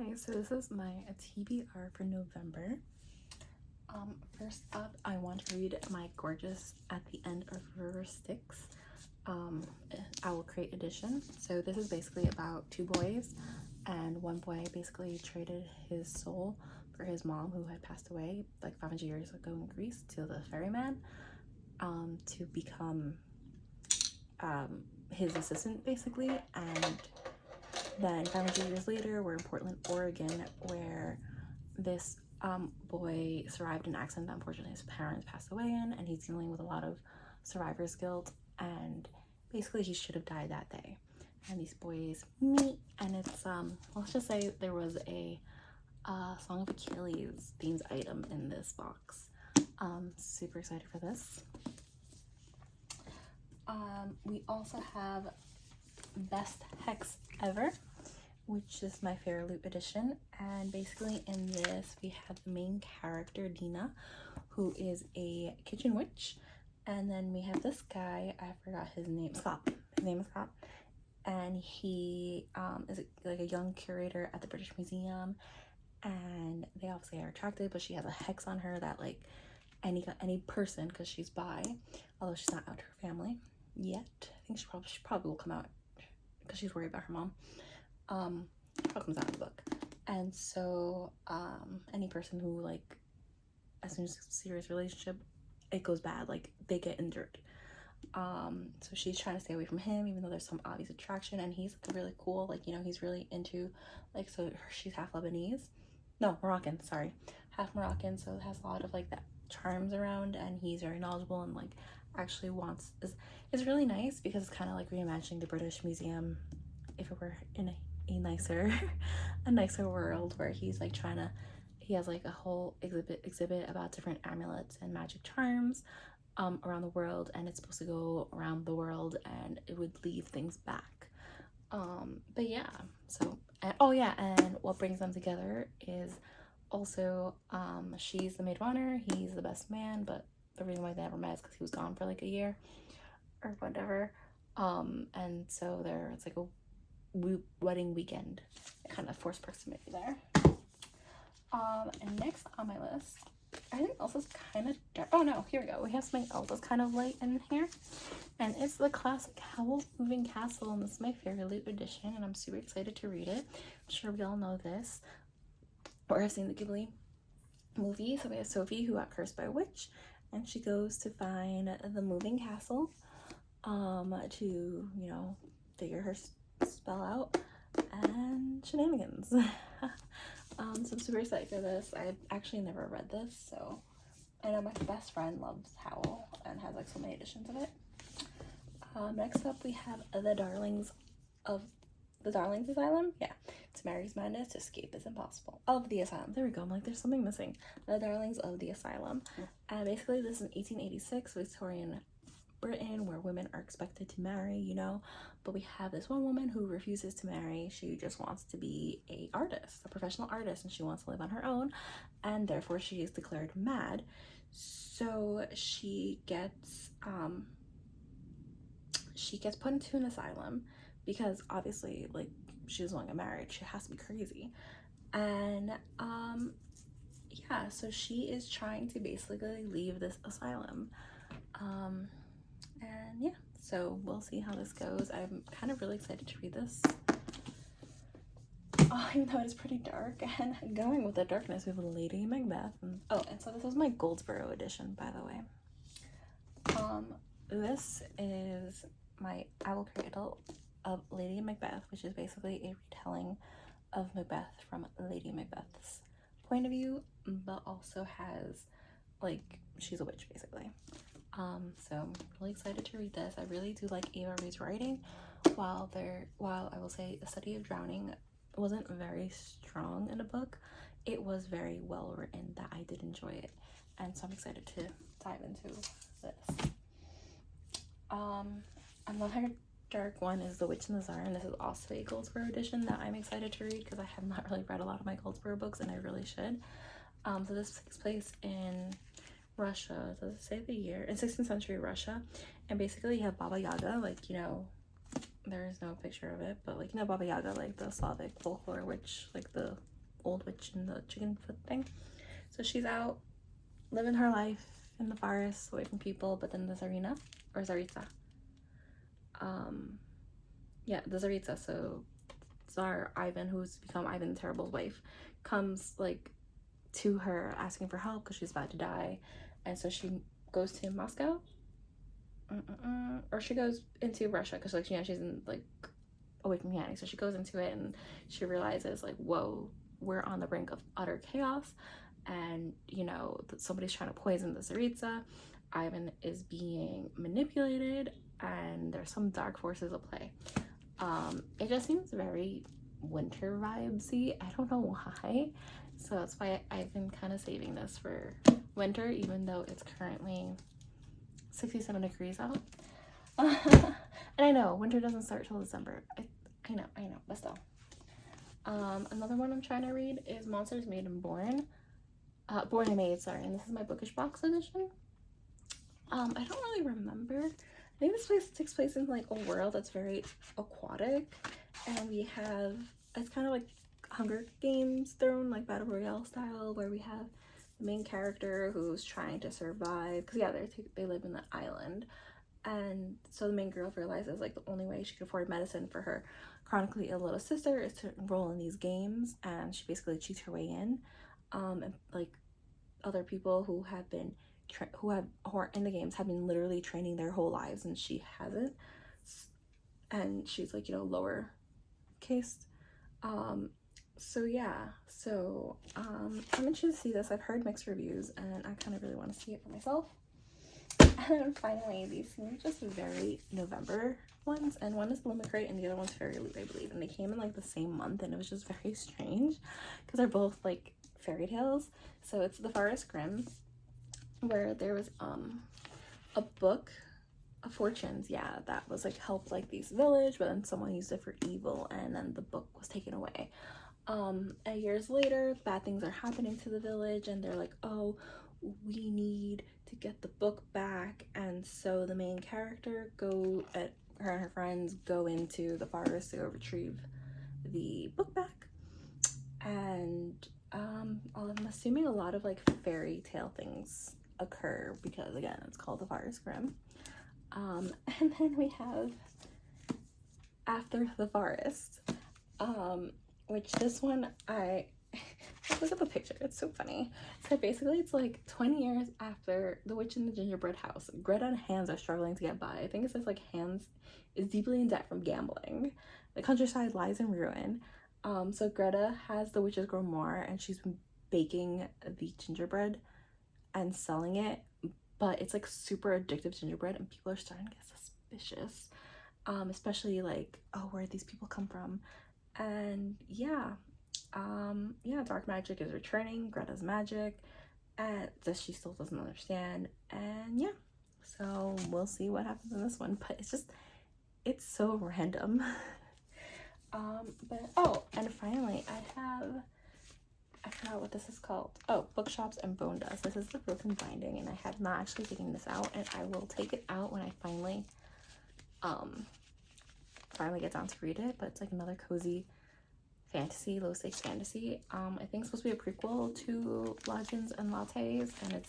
Hi, so this is my TBR for November. First up, I want to read my gorgeous At the End of River Styx Owl Crate edition. So this is basically about two boys, and one boy basically traded his soul for his mom, who had passed away like 500 years ago in Greece, to the ferryman to become his assistant basically. And then 500 years later, we're in Portland, Oregon, where this boy survived an accident that unfortunately his parents passed away in, and he's dealing with a lot of survivor's guilt, and basically he should have died that day. And these boys meet, and it's let's just say there was a Song of Achilles themed item in this box. Super excited for this. We also have Best Hex Ever, which is my Fairy Loot edition, and basically in this we have the main character Dina, who is a kitchen witch, and then we have this guy, I forgot his name, Scott. His name is Scott, and he is like a young curator at the British Museum, and they obviously are attracted, but she has a hex on her that like any person, because she's bi, although she's not out to her family yet. I think she probably will come out because she's worried about her mom. Probably comes out in the book. And so any person who, like, as soon as it's a serious relationship, it goes bad, like they get injured. So she's trying to stay away from him, even though there's some obvious attraction, and he's like really cool, like, you know, he's really into, like, so she's half Lebanese, no, Moroccan, sorry, half Moroccan, so it has a lot of like that charms around, and he's very knowledgeable and like actually wants is really nice, because it's kind of like reimagining the British Museum if it were in a nicer a nicer world, where he's like he has like a whole exhibit about different amulets and magic charms around the world, and it's supposed to go around the world and it would leave things back. But yeah, so and what brings them together is also she's the maid of honor, he's the best man, but the reason why they never met is because he was gone for like a year or whatever. And so it's like a wedding weekend, kind of forced proximity there. And next on my list, I think this is kind of dark. Oh no, here we go. We have something else that's kind of light in here, and it's the classic Howl's Moving Castle, and this is my Fairy Loot edition, and I'm super excited to read it. I'm sure we all know this or have seen the Ghibli movie. So we have Sophie, who got cursed by a witch, and she goes to find the moving castle to, you know, figure her spell out and shenanigans. So I'm super excited for this. I've actually never read this, so I know my best friend loves Howl and has like so many editions of it. Next up we have The Darlings Asylum. Yeah, to Mary's Madness, to escape is impossible. Of the Asylum. There we go. I'm like, there's something missing. The Darlings of the Asylum. And basically this is 1886 Victorian Britain, where women are expected to marry, you know, but we have this one woman who refuses to marry. She just wants to be a professional artist, and she wants to live on her own, and therefore she is declared mad. So she gets put into an asylum, because obviously, like, she doesn't want to get married, she has to be crazy. And yeah, so she is trying to basically leave this asylum. And yeah, so we'll see how this goes. I'm kind of really excited to read this, even though it is pretty dark. And going with the darkness, we have Lady Macbeth. And so this is my Goldsboro edition, by the way. This is my Owl Crate of Lady Macbeth, which is basically a retelling of Macbeth from Lady Macbeth's point of view, but also has, like, she's a witch basically. So I'm really excited to read this. I really do like Ava Reed's writing. While I will say the Study of Drowning wasn't very strong in a book, it was very well written that I did enjoy it, and so I'm excited to dive into this. Another dark one is The Witch and the Tsar, and this is also a Goldsboro edition that I'm excited to read, because I have not really read a lot of my Goldsboro books, and I really should. So this takes place in Russia. Does it say the year? In 16th century Russia, and basically you have Baba Yaga, like, you know, there is no picture of it, but like, you know, Baba Yaga, like the Slavic folklore witch, like the old witch in the chicken foot thing. So she's out living her life in the forest away from people, but then the Tsarina, or Tsaritsa, yeah, the Tsaritsa, so Tsar Ivan, who's become Ivan the Terrible's wife, comes like to her asking for help because she's about to die. And so she goes to Moscow, or she goes into Russia because, like, you know, she's in like away from humanity. So she goes into it and she realizes, like, whoa, we're on the brink of utter chaos, and you know, somebody's trying to poison the Tsaritsa. Ivan is being manipulated, and there's some dark forces at play. It just seems very winter vibesy. I don't know why, so that's why I've been kind of saving this for winter, even though it's currently 67 degrees out. And I know winter doesn't start till December. I know, but still. Another one I'm trying to read is Monsters Made and Born. Born and Made, sorry, and this is my bookish box edition. I don't really remember. I think this place takes place in like a world that's very aquatic, and we have, it's kind of like Hunger Games thrown, like Battle Royale style, where we have the main character who's trying to survive, because yeah, they live in the island, and so the main girl realizes like the only way she can afford medicine for her chronically ill little sister is to enroll in these games, and she basically cheats her way in, and like other people who have been who are in the games have been literally training their whole lives, and she hasn't, and she's like, you know, lower cased. So yeah, so I'm interested to see this. I've heard mixed reviews and I kind of really want to see it for myself. And then finally, these seem just very November ones, and one is Lumicrate and the other one's Fairy Loot, I believe, and they came in like the same month, and it was just very strange because they're both like fairy tales. So it's the Forest Grimm, where there was a book of fortunes, yeah, that was like helped like this village, but then someone used it for evil, and then the book was taken away. And years later, bad things are happening to the village, and they're like, oh, we need to get the book back. And so the main character her and her friends go into the forest to go retrieve the book back, and I'm assuming a lot of like fairy tale things occur because, again, it's called the Forest Grimm. And then we have After the Forest, which this one, look at the picture, it's so funny. So basically it's like 20 years after The Witch in the Gingerbread House. Greta and Hans are struggling to get by. I think it says like Hans is deeply in debt from gambling. The countryside lies in ruin. So Greta has the witch's grimoire, and she's been baking the gingerbread and selling it, but it's like super addictive gingerbread, and people are starting to get suspicious, especially like, oh, where did these people come from? And yeah, dark magic is returning, Greta's magic, and this she still doesn't understand. And yeah, so we'll see what happens in this one, but it's so random. But oh, and finally I forgot what this is called. Oh, Bookshops and Bone Dust. This is the broken binding, and I have not actually taken this out, and I will take it out when I finally get down to read it. But it's like another cozy fantasy, low stakes fantasy. I think it's supposed to be a prequel to Legends and Lattes, and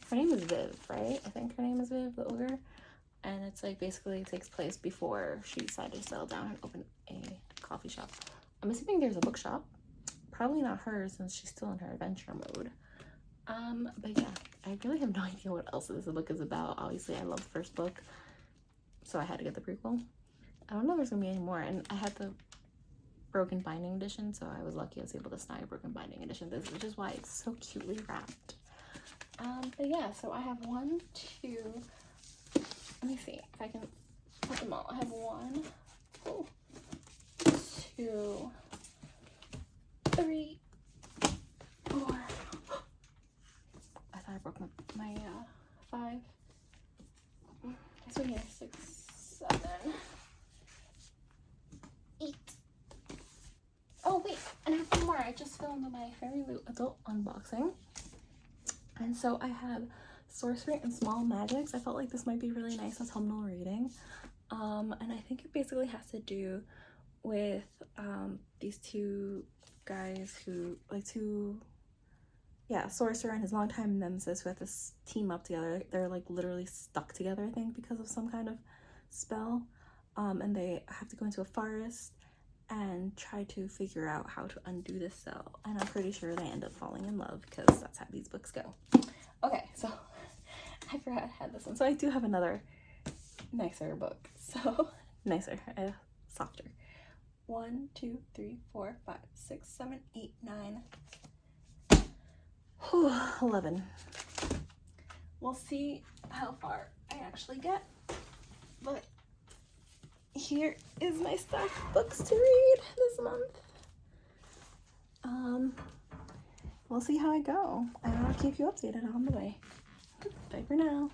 her name is Viv, right? I think her name is Viv, the ogre. And it's like basically takes place before she decided to settle down and open a coffee shop. I'm assuming there's a bookshop. Probably not hers, since she's still in her adventure mode. But yeah, I really have no idea what else this book is about. Obviously, I love the first book, so I had to get the prequel. I don't know if there's gonna be any more, and I had the broken binding edition, so I was lucky I was able to snag a broken binding edition of this, which is why it's so cutely wrapped. But yeah, so I have 1, 2, let me see if I can put them all. I have 1, 2, 3, 4. I thought I broke my 5. So yeah, 6, 7, 8. Oh wait, and I have 1 more. I just filmed my Fairy Loot adult unboxing, and so I have Sorcery and Small Magics. I felt like this might be really nice as thumbnail reading. And I think it basically has to do with these two guys who, like, sorcerer and his longtime nemesis, who have to team up together. They're like literally stuck together, I think, because of some kind of spell. And they have to go into a forest and try to figure out how to undo this spell. And I'm pretty sure they end up falling in love, because that's how these books go. Okay, so I forgot I had this one. So I do have another nicer book. So nicer, softer. 1, 2, 3, 4, 5, 6, 7, 8, 9. 11. We'll see how far I actually get, but here is my stack of books to read this month. We'll see how I go, and I'll keep you updated on the way. Bye for now.